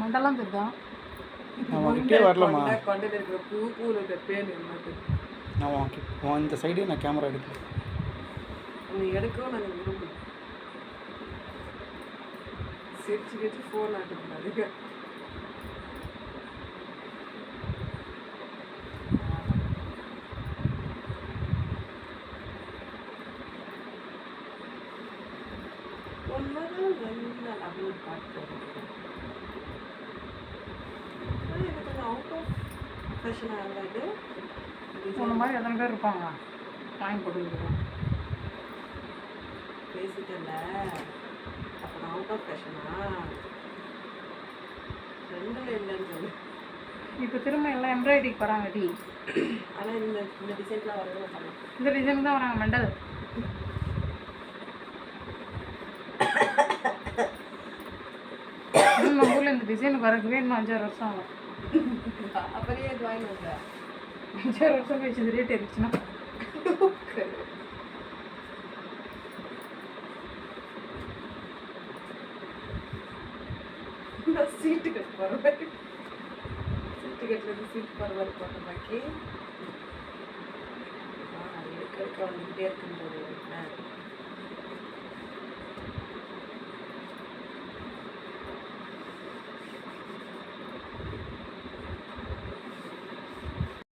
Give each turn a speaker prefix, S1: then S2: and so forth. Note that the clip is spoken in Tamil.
S1: மண்டெல்லாம் தெரியுதா?
S2: அவன்கிட்டே வரலம்மா.
S3: கொண்டையில் இருக்கிற பூவில் இருக்கிற பேன் என்னது?
S2: அவன் இந்த சைடே நான் கேமரா எடுக்கிறேன்.
S3: நீ எடுக்கவும் நாங்கள் விரும்புகிறோம். சிரிச்சு ஃபோன் ஆட்டுக்கூடாது. ஒன்றுதான் ரெண்டு அப்படின்னு பாட்டு எனக்கு கொஞ்சம் அவுட் ஆஃப் ஃபேஷனாக இருந்தது.
S1: சொன்ன மாதிரி எத்தனை பேர் இருப்பாங்க வாங்கி போட்டுருக்கோம்.
S3: பேசிட்டல அப்புறம் அவுட் ஆஃப் ஃபேஷனா ரெண்டில் இல்லைன்னு சொல்லு.
S1: இப்போ திரும்ப எல்லாம் எம்ப்ராய்டரிக்கு வராங்க டி.
S3: ஆனால் இந்த டிசைன்லாம் வரவே மாட்டாங்க.
S1: இந்த டிசைனுக்கு தான் வராங்க மெண்டல். நம்ம ஊரில் இந்த டிசைனுக்கு வரக்கவே இன்னும் 5-6 வருஷம் ஆகும்.
S3: அப்படியே இது வாங்கி வந்தேன்.
S1: 5-6 வருஷம் கழிச்சு இது ரேட் இருந்துச்சுன்னா
S3: சீட்டு கட்டு போகிற மாதிரி சீட்டு கட்டுறது சீட்டு போகிற மாதிரி போட்ட பாக்கி எடுக்க வந்துக்கிட்டே இருக்கும்போது